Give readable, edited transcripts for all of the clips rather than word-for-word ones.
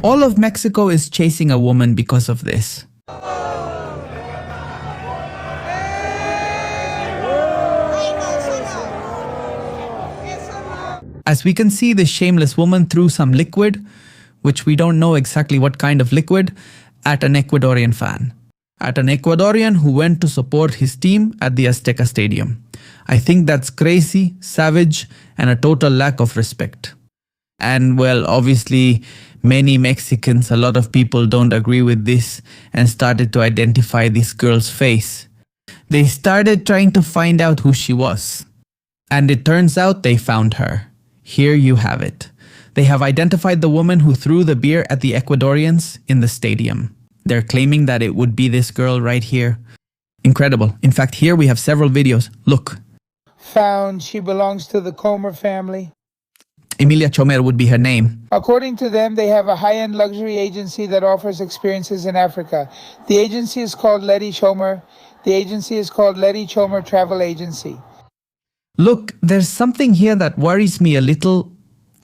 All of Mexico is chasing a woman because of this. As we can see, the shameless woman threw some liquid, which we don't know exactly what kind of liquid, at an Ecuadorian fan. At an Ecuadorian who went to support his team at the Azteca Stadium. I think that's crazy, savage, and a total lack of respect. And well, obviously, many Mexicans, a lot of people don't agree with this and started to identify this girl's face. They started trying to find out who she was. And it turns out they found her. Here you have it. They have identified the woman who threw the beer at the Ecuadorians in the stadium. They're claiming that it would be this girl right here. Incredible. In fact, here we have several videos. Look. Found she belongs to the Comer family. Emilia Chomer would be her name. According to them, they have a high-end luxury agency that offers experiences in Africa. The agency is called Letty Chomer. The agency is called Letty Chomer Travel Agency. Look, there's something here that worries me a little,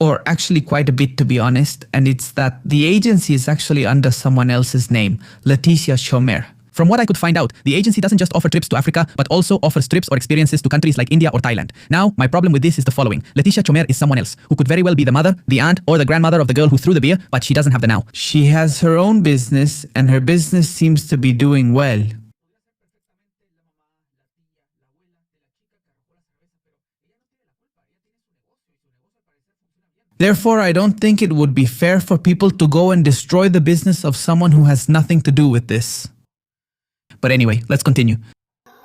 or actually quite a bit to be honest, and it's that the agency is actually under someone else's name, Leticia Chomer. From what I could find out, the agency doesn't just offer trips to Africa, but also offers trips or experiences to countries like India or Thailand. Now, my problem with this is the following. Leticia Chomer is someone else, who could very well be the mother, the aunt, or the grandmother of the girl who threw the beer, but she doesn't have the now. She has her own business, and her business seems to be doing well. Therefore, I don't think it would be fair for people to go and destroy the business of someone who has nothing to do with this. But anyway, let's continue.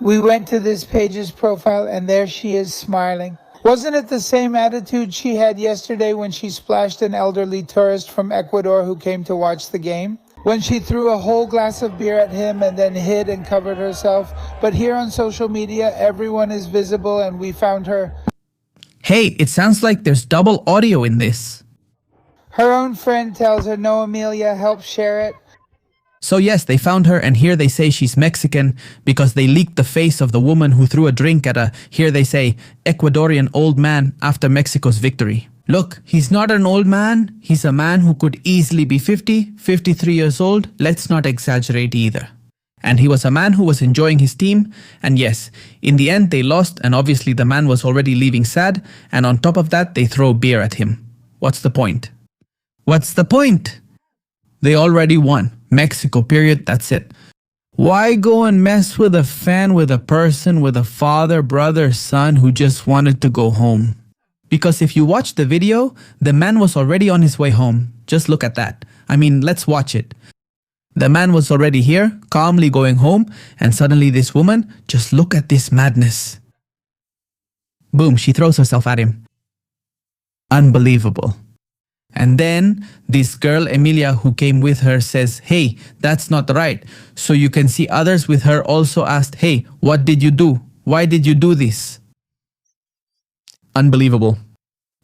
We went to this page's profile and there she is smiling. Wasn't it the same attitude she had yesterday when she splashed an elderly tourist from Ecuador who came to watch the game? When she threw a whole glass of beer at him and then hid and covered herself. But here on social media, everyone is visible and we found her. Hey, it sounds like there's double audio in this. Her own friend tells her, no, Amelia, help share it. So yes, they found her and here they say she's Mexican because they leaked the face of the woman who threw a drink at a, here they say, Ecuadorian old man after Mexico's victory. Look, he's not an old man, he's a man who could easily be 50, 53 years old, let's not exaggerate either. And he was a man who was enjoying his team, and yes, in the end they lost and obviously the man was already leaving sad, and on top of that they throw beer at him. What's the point? What's the point? They already won. Mexico, period, that's it. Why go and mess with a fan with a person with a father, brother, son who just wanted to go home? Because if you watch the video, the man was already on his way home. Just look at that. I mean, let's watch it. The man was already here, calmly going home, and suddenly this woman, just look at this madness. Boom, she throws herself at him. Unbelievable. And then this girl, Emilia, who came with her says, hey, that's not right. So you can see others with her also asked, hey, what did you do? Why did you do this? Unbelievable.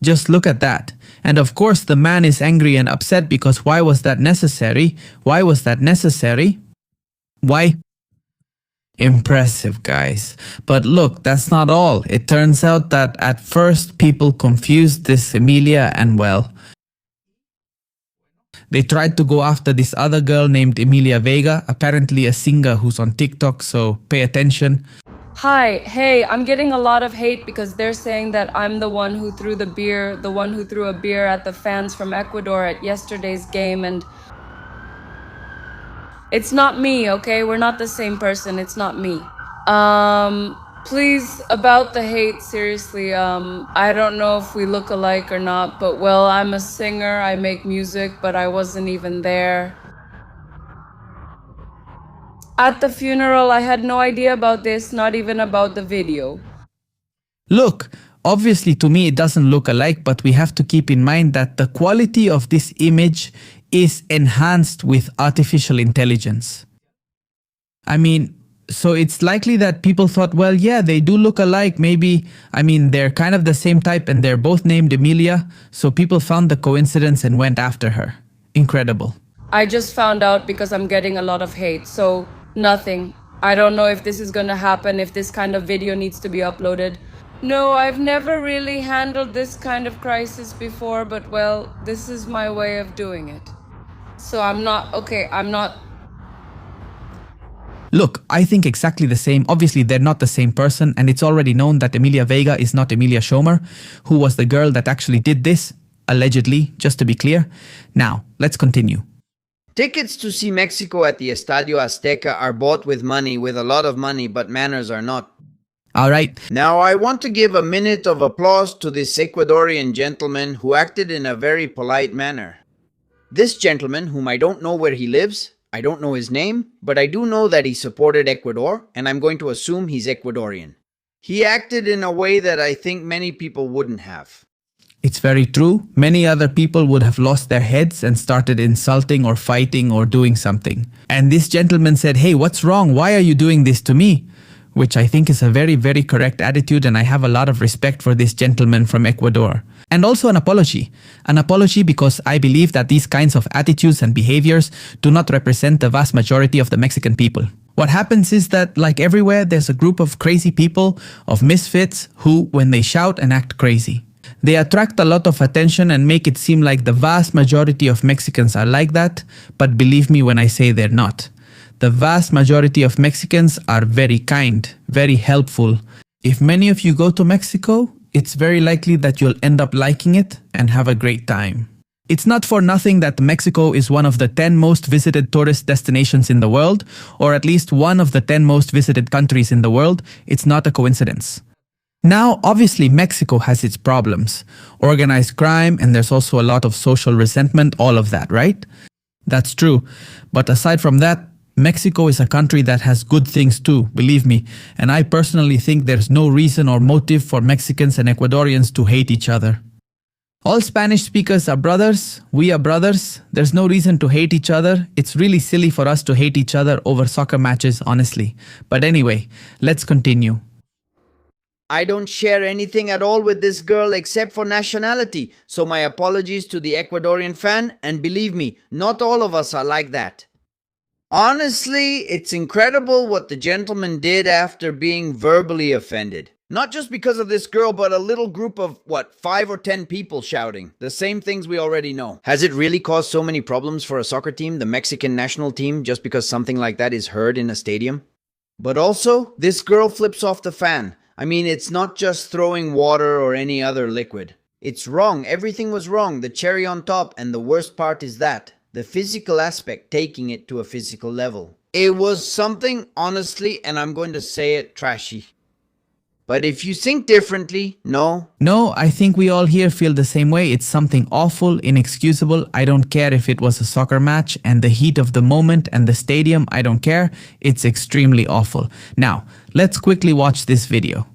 Just look at that. And of course the man is angry and upset because why was that necessary? Why was that necessary? Why? Impressive, guys. But look, that's not all. It turns out that at first people confused this Emilia and well, they tried to go after this other girl named Emilia Vega, apparently a singer who's on TikTok, so pay attention. Hi, hey, I'm getting a lot of hate because they're saying that I'm the one who threw the beer, the one who threw a beer at the fans from Ecuador at yesterday's game, and it's not me, okay? We're not the same person, it's not me. Please, about the hate, seriously, I don't know if we look alike or not, but well, I'm a singer, I make music, but I wasn't even there. At the funeral, I had no idea about this, not even about the video. Look, obviously to me it doesn't look alike, but we have to keep in mind that the quality of this image is enhanced with artificial intelligence. I mean, so it's likely that people thought, well, yeah, they do look alike. Maybe, I mean, they're kind of the same type and they're both named Emilia. So people found the coincidence and went after her. Incredible. I just found out because I'm getting a lot of hate, so nothing. I don't know if this is gonna happen, if this kind of video needs to be uploaded. No, I've never really handled this kind of crisis before, but well, this is my way of doing it. So I'm not, okay, I'm not. Look, I think exactly the same. Obviously, they're not the same person, and it's already known that Emilia Vega is not Emilia Schomer, who was the girl that actually did this, allegedly, just to be clear. Now, let's continue. Tickets to see Mexico at the Estadio Azteca are bought with money, with a lot of money, but manners are not. All right. Now, I want to give a minute of applause to this Ecuadorian gentleman who acted in a very polite manner. This gentleman, whom I don't know where he lives, I don't know his name, but I do know that he supported Ecuador, and I'm going to assume he's Ecuadorian. He acted in a way that I think many people wouldn't have. It's very true. Many other people would have lost their heads and started insulting or fighting or doing something. And this gentleman said, "Hey, what's wrong? Why are you doing this to me?" Which I think is a very, very correct attitude, and I have a lot of respect for this gentleman from Ecuador. And also an apology. An apology because I believe that these kinds of attitudes and behaviors do not represent the vast majority of the Mexican people. What happens is that, like everywhere, there's a group of crazy people, of misfits, who, when they shout and act crazy, they attract a lot of attention and make it seem like the vast majority of Mexicans are like that, but believe me when I say they're not. The vast majority of Mexicans are very kind, very helpful. If many of you go to Mexico, it's very likely that you'll end up liking it and have a great time. It's not for nothing that Mexico is one of the 10 most visited tourist destinations in the world, or at least one of the 10 most visited countries in the world. It's not a coincidence. Now, obviously, Mexico has its problems. Organized crime, and there's also a lot of social resentment, all of that, right? That's true. But aside from that, Mexico is a country that has good things too, believe me, and I personally think there's no reason or motive for Mexicans and Ecuadorians to hate each other. All Spanish speakers are brothers, we are brothers, there's no reason to hate each other. It's really silly for us to hate each other over soccer matches, honestly. But anyway, let's continue. I don't share anything at all with this girl except for nationality, so my apologies to the Ecuadorian fan, and believe me, not all of us are like that. Honestly, it's incredible what the gentleman did after being verbally offended. Not just because of this girl, but a little group of, 5 or 10 people shouting. The same things we already know. Has it really caused so many problems for a soccer team, the Mexican national team, just because something like that is heard in a stadium? But also, this girl flips off the fan. I mean, it's not just throwing water or any other liquid. It's wrong. Everything was wrong. The cherry on top, and the worst part is that. The physical aspect, taking it to a physical level. It was something, honestly, and I'm going to say it, trashy. But if you think differently, no. No, I think we all here feel the same way. It's something awful, inexcusable. I don't care if it was a soccer match and the heat of the moment and the stadium. I don't care. It's extremely awful. Now, let's quickly watch this video.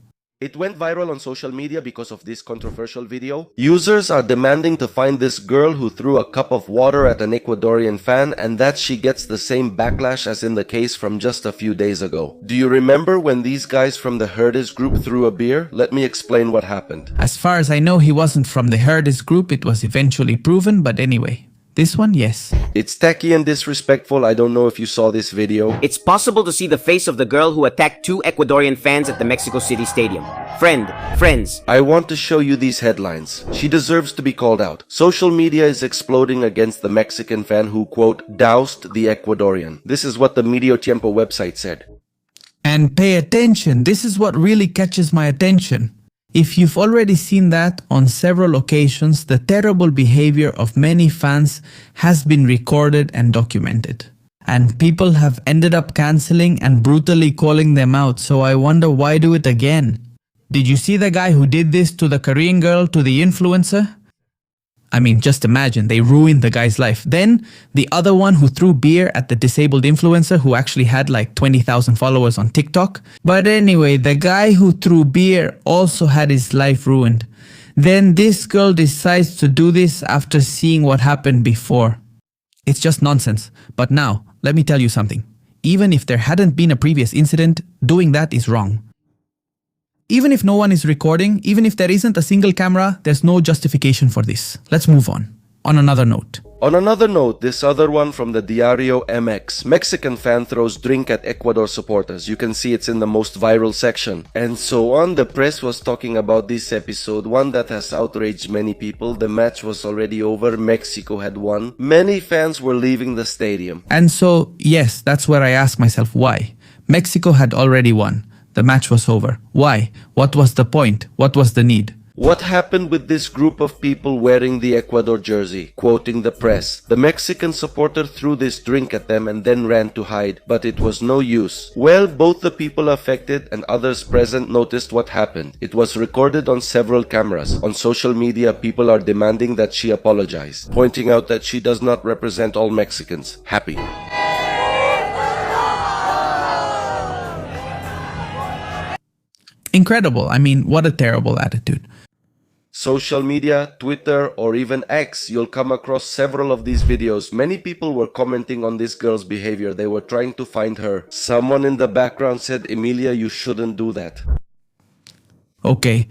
It went viral on social media because of this controversial video. Users are demanding to find this girl who threw a cup of water at an Ecuadorian fan, and that she gets the same backlash as in the case from just a few days ago. Do you remember when these guys from the Herdis group threw a beer? Let me explain what happened. As far as I know, he wasn't from the Herdis group. It was eventually proven, but anyway. This one, yes. It's tacky and disrespectful. I don't know if you saw this video. It's possible to see the face of the girl who attacked 2 Ecuadorian fans at the Mexico City Stadium. Friends. I want to show you these headlines. She deserves to be called out. Social media is exploding against the Mexican fan who, quote, doused the Ecuadorian. This is what the Medio Tiempo website said. And pay attention. This is what really catches my attention. If you've already seen that on several occasions, the terrible behavior of many fans has been recorded and documented. And people have ended up canceling and brutally calling them out, so I wonder why do it again? Did you see the guy who did this to the Korean girl, to the influencer? I mean, just imagine, they ruined the guy's life. Then, the other one who threw beer at the disabled influencer who actually had like 20,000 followers on TikTok. But anyway, the guy who threw beer also had his life ruined. Then this girl decides to do this after seeing what happened before. It's just nonsense. But now, let me tell you something. Even if there hadn't been a previous incident, doing that is wrong. Even if no one is recording, even if there isn't a single camera, there's no justification for this. Let's move on. On another note, On another note, this other one from the Diario MX. Mexican fan throws drink at Ecuador supporters. You can see it's in the most viral section. And so on. The press was talking about this episode, one that has outraged many people. The match was already over. Mexico had won. Many fans were leaving the stadium. And so, yes, that's where I ask myself why. Mexico had already won. The match was over. Why? What was the point? What was the need? What happened with this group of people wearing the Ecuador jersey? Quoting the press, the Mexican supporter threw this drink at them and then ran to hide, but it was no use. Well, both the people affected and others present noticed what happened. It was recorded on several cameras. On social media, people are demanding that she apologize, pointing out that she does not represent all Mexicans. Happy. Incredible. I mean, what a terrible attitude. Social media, Twitter, or even X, you'll come across several of these videos. Many people were commenting on this girl's behavior. They were trying to find her. Someone in the background said, Emilia, you shouldn't do that. Okay,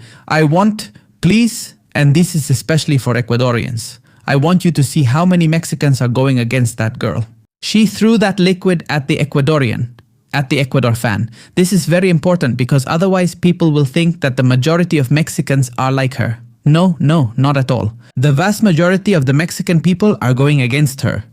please, and this is especially for Ecuadorians, I want you to see how many Mexicans are going against that girl. She threw that liquid at the Ecuadorian, at the Ecuador fan. This is very important because otherwise people will think that the majority of Mexicans are like her. No, not at all. The vast majority of the Mexican people are going against her.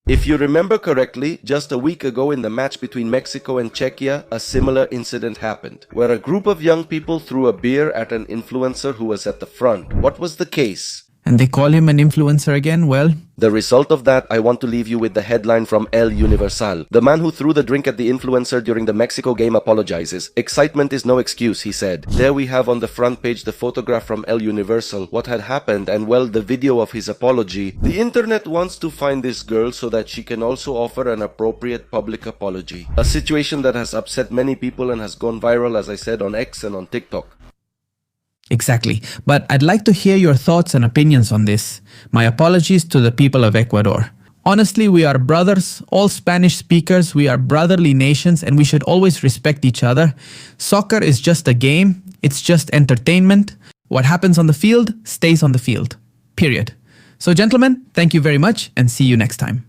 If you remember correctly, just a week ago in the match between Mexico and Czechia, a similar incident happened, where a group of young people threw a beer at an influencer who was at the front. What was the case? And they call him an influencer again? Well, the result of that, I want to leave you with the headline from El Universal. The man who threw the drink at the influencer during the Mexico game apologizes. Excitement is no excuse, he said. There we have on the front page the photograph from El Universal, what had happened, and well, the video of his apology. The internet wants to find this girl so that she can also offer an appropriate public apology. A situation that has upset many people and has gone viral, as I said, on X and on TikTok. exactly. But I'd like to hear your thoughts and opinions on this. My apologies to the people of Ecuador. Honestly, we are brothers, all Spanish speakers, we are brotherly nations and we should always respect each other. Soccer is just a game, it's just entertainment. What happens on the field stays on the field. Period. So gentlemen, thank you very much and see you next time.